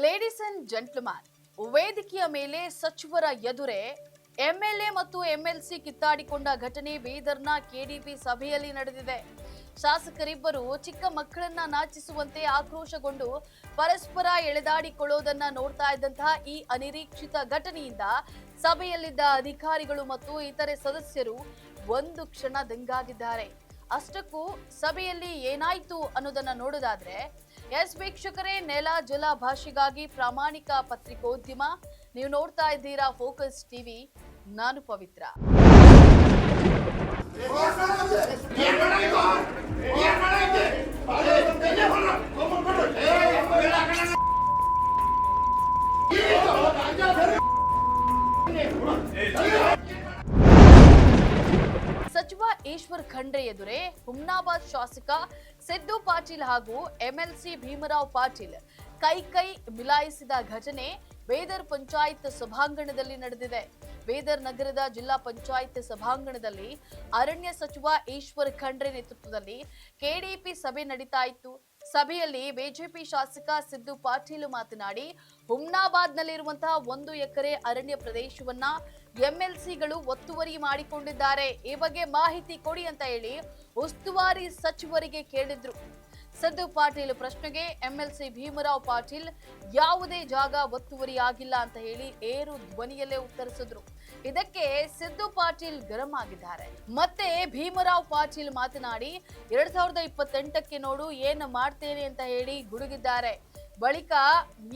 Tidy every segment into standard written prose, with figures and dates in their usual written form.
Ladies and gentleman, ವೇದಿಕೆಯ ಮೇಲೆ ಸಚಿವರ ಎದುರೇ ಎಂಎಲ್ಎ ಮತ್ತು ಎಂಎಲ್ಸಿ ಕಿತ್ತಾಡಿಕೊಂಡ ಘಟನೆ ಬೀದರ್ನ ಕೆಡಿಪಿ ಸಭೆಯಲ್ಲಿ ನಡೆದಿದೆ. ಶಾಸಕರಿಬ್ಬರು ಚಿಕ್ಕ ಮಕ್ಕಳನ್ನ ನಾಚಿಸುವಂತೆ ಆಕ್ರೋಶಗೊಂಡು ಪರಸ್ಪರ ಎಳೆದಾಡಿಕೊಳ್ಳೋದನ್ನ ನೋಡ್ತಾ ಇದ್ದಂತಹ ಈ ಅನಿರೀಕ್ಷಿತ ಘಟನೆಯಿಂದ ಸಭೆಯಲ್ಲಿದ್ದ ಅಧಿಕಾರಿಗಳು ಮತ್ತು ಇತರೆ ಸದಸ್ಯರು ಒಂದು ಕ್ಷಣ ದಂಗಾಗಿದ್ದಾರೆ. ಅಷ್ಟಕ್ಕೂ ಸಭೆಯಲ್ಲಿ ಏನಾಯ್ತು ಅನ್ನೋದನ್ನ ನೋಡೋದಾದ್ರೆ, ಎಸ್ ವೀಕ್ಷಕರೇ, ನೆಲ ಜಲ ಭಾಷೆಗಾಗಿ ಪ್ರಾಮಾಣಿಕ ಪತ್ರಿಕೋದ್ಯಮ. ನೀವು ನೋಡ್ತಾ ಇದ್ದೀರಾ ಫೋಕಸ್ ಟಿವಿ. ನಾನು ಪವಿತ್ರ. ಸಚಿವ ಈಶ್ವರ್ ಖಂಡ್ರೆ ಎದುರೇ ಹುಮ್ನಾಬಾದ್ ಶಾಸಕ ಸಿದ್ದು ಪಾಟೀಲ್ ಹಾಗೂ ಎಂಎಲ್ಸಿ ಭೀಮರಾವ್ ಪಾಟೀಲ್ ಕೈ ಮಿಲಾಯಿಸಿದ ಘಟನೆ ಬೀದರ್ ಪಂಚಾಯತ್ ಸಭಾಂಗಣದಲ್ಲಿ ನಡೆದಿದೆ. ಬೀದರ್ ನಗರದ ಜಿಲ್ಲಾ ಪಂಚಾಯತ್ ಸಭಾಂಗಣದಲ್ಲಿ ಅರಣ್ಯ ಸಚಿವ ಈಶ್ವರ್ ಖಂಡ್ರೆ ನೇತೃತ್ವದಲ್ಲಿ ಕೆಡಿಪಿ ಸಭೆ ನಡೀತಾ ಇತ್ತು. ಸಭೆಯಲ್ಲಿ ಬಿಜೆಪಿ ಶಾಸಕ ಸಿದ್ದು ಪಾಟೀಲ್ ಮಾತನಾಡಿ, ಹುಮ್ನಾಬಾದ್ನಲ್ಲಿರುವಂತಹ 1 ಎಕರೆ ಅರಣ್ಯ ಪ್ರದೇಶವನ್ನ ಎಂಎಲ್ಸಿಗಳು ಒತ್ತುವರಿ ಮಾಡಿಕೊಂಡಿದ್ದಾರೆ. ಈ ಬಗ್ಗೆ ಮಾಹಿತಿ ಕೊಡಿ ಅಂತ ಹೇಳಿ ಉಸ್ತುವಾರಿ ಸಚಿವರಿಗೆ ಕೇಳಿದ್ರು. ಸಿದ್ದು ಪಾಟೀಲ್ ಪ್ರಶ್ನೆಗೆ ಎಂಎಲ್ಸಿ ಭೀಮರಾವ್ ಪಾಟೀಲ್ ಯಾವುದೇ ಜಾಗ ಒತ್ತುವರಿ ಆಗಿಲ್ಲ ಅಂತ ಹೇಳಿ ಏರು ಧ್ವನಿಯಲ್ಲೇ ಉತ್ತರಿಸಿದ್ರು. ಇದಕ್ಕೆ ಸಿದ್ದು ಪಾಟೀಲ್ ಗರಂ ಆಗಿದ್ದಾರೆ. ಮತ್ತೆ ಭೀಮರಾವ್ ಪಾಟೀಲ್ ಮಾತನಾಡಿ 2028ಕ್ಕೆ ನೋಡು ಏನ್ ಮಾಡ್ತೇನೆ ಅಂತ ಹೇಳಿ ಗುಡುಗಿದ್ದಾರೆ. ಬಳಿಕ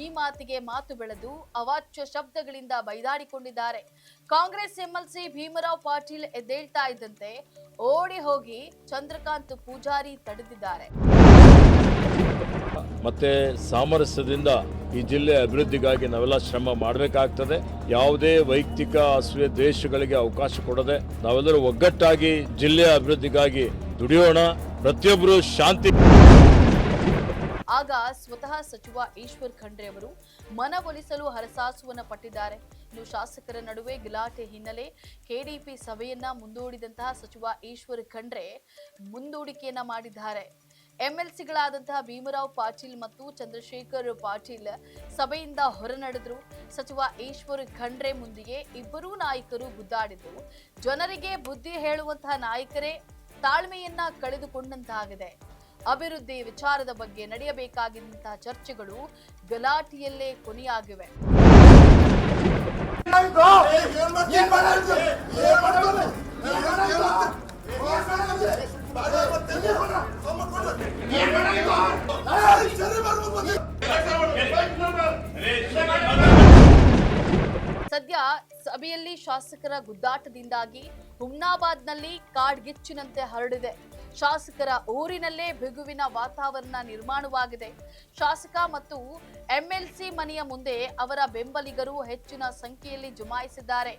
ಈ ಮಾತಿಗೆ ಮಾತು ಬೆಳೆದು ಅವಾಚ್ಯ ಶಬ್ದಗಳಿಂದ ಬೈದಾಡಿಕೊಂಡಿದ್ದಾರೆ. ಕಾಂಗ್ರೆಸ್ ಎಂಎಲ್ಸಿ ಭೀಮರಾವ್ ಪಾಟೀಲ್ ಎದ್ದೇಳ್ತಾ ಇದ್ದಂತೆ ಓಡಿ ಹೋಗಿ ಚಂದ್ರಕಾಂತ್ ಪೂಜಾರಿ ತಡೆದಿದ್ದಾರೆ. ಮತ್ತೆ ಸಾಮರಸ್ಯದಿಂದ ಈ ಜಿಲ್ಲೆ ಅಭಿವೃದ್ಧಿಗಾಗಿ ನಾವೆಲ್ಲ ಶ್ರಮ ಮಾಡಬೇಕಾಗ್ತದೆ. ಯಾವುದೇ ವೈಯಕ್ತಿಕ ಅಸೂಯೆ ದ್ವೇಷಗಳಿಗೆ ಅವಕಾಶ ಕೊಡದೆ ನಾವೆಲ್ಲರೂ ಒಗ್ಗಟ್ಟಾಗಿ ಜಿಲ್ಲೆಯ ಅಭಿವೃದ್ಧಿಗಾಗಿ ದುಡಿಯೋಣ. ಪ್ರತಿಯೊಬ್ಬರು ಶಾಂತಿ. ಆಗ ಸ್ವತಃ ಸಚಿವ ಈಶ್ವರ್ ಖಂಡ್ರೆ ಅವರು ಮನವೊಲಿಸಲು ಹರಸಾಸುವನ್ನ ಪಟ್ಟಿದ್ದಾರೆ. ಇನ್ನು ಶಾಸಕರ ನಡುವೆ ಗಲಾಟೆ ಹಿನ್ನೆಲೆ ಕೆಡಿಪಿ ಸಭೆಯನ್ನ ಮುಂದೂಡಿದಂತಹ ಸಚಿವ ಈಶ್ವರ್ ಖಂಡ್ರೆ ಮುಂದೂಡಿಕೆಯನ್ನ ಮಾಡಿದ್ದಾರೆ. ಎಂಎಲ್ಸಿಗಳಾದಂತಹ ಭೀಮರಾವ್ ಪಾಟೀಲ್ ಮತ್ತು ಚಂದ್ರಶೇಖರ್ ಪಾಟೀಲ್ ಸಭೆಯಿಂದ ಹೊರ ನಡೆದ್ರು. ಸಚಿವ ಈಶ್ವರ್ ಖಂಡ್ರೆ ಮುಂದಿಗೆ ಇಬ್ಬರೂ ನಾಯಕರು ಗುದ್ದಾಡಿದ್ದು, ಜನರಿಗೆ ಬುದ್ಧಿ ಹೇಳುವಂತಹ ನಾಯಕರೇ ತಾಳ್ಮೆಯನ್ನ ಕಳೆದುಕೊಂಡಂತಾಗಿದೆ. ಅಭಿವೃದ್ಧಿ ವಿಚಾರದ ಬಗ್ಗೆ ನಡೆಯಬೇಕಾಗಿದ್ದಂತಹ ಚರ್ಚೆಗಳು ಗಲಾಟೆಯಲ್ಲೇ ಕೊನೆಯಾಗಿವೆ. ಸದ್ಯ ಸಭೆಯಲ್ಲಿ ಶಾಸಕರ ಗುದ್ದಾಟದಿಂದಾಗಿ ಹುಮ್ನಾಬಾದ್ನಲ್ಲಿ ಕಾಡ್ಗಿಚ್ಚಿನಂತೆ ಹರಡಿದೆ. ಶಾಸಕರ ಊರಿನಲ್ಲೇ ಬಿಗುವಿನ ವಾತಾವರಣ ನಿರ್ಮಾಣವಾಗಿದೆ. ಶಾಸಕ ಮತ್ತು ಎಂಎಲ್ಸಿ ಮನೆಯ ಮುಂದೆ ಅವರ ಬೆಂಬಲಿಗರು ಹೆಚ್ಚಿನ ಸಂಖ್ಯೆಯಲ್ಲಿ ಜಮಾಯಿಸಿದ್ದಾರೆ.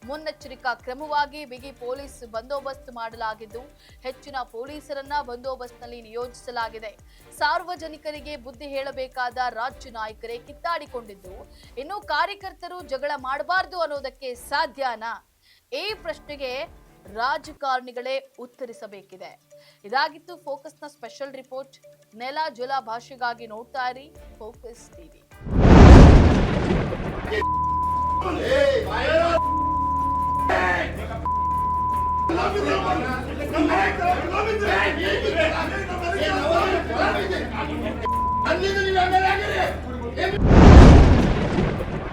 ಮುನ್ನೆಚ್ಚರಿಕಾ ಕ್ರಮವಾಗಿ ಬಿಗಿ ಪೊಲೀಸ್ ಬಂದೋಬಸ್ತ್ ಮಾಡಲಾಗಿದ್ದು, ಹೆಚ್ಚಿನ ಪೊಲೀಸರನ್ನ ಬಂದೋಬಸ್ತ್ನಲ್ಲಿ ನಿಯೋಜಿಸಲಾಗಿದೆ. ಸಾರ್ವಜನಿಕರಿಗೆ ಬುದ್ಧಿ ಹೇಳಬೇಕಾದ ರಾಜ್ಯ ನಾಯಕರೇ ಕಿತ್ತಾಡಿಕೊಂಡಿದ್ದು, ಇನ್ನು ಕಾರ್ಯಕರ್ತರು ಜಗಳ ಮಾಡಬಾರದು ಅನ್ನೋದಕ್ಕೆ ಸಾಧ್ಯನಾ? ಈ ಪ್ರಶ್ನೆಗೆ ರಾಜಕಾರಣಿಗಳೇ ಉತ್ತರಿಸಬೇಕಿದೆ. ಇದಾಗಿತ್ತು ಫೋಕಸ್ನ ಸ್ಪೆಷಲ್ ರಿಪೋರ್ಟ್. ನೆಲ ಜಲ ಭಾಷೆಗಾಗಿ ನೋಡ್ತಾ ಇರಿ ಫೋಕಸ್ ಟಿವಿ. ಅಲ್ಲಿಂದ ನೀವು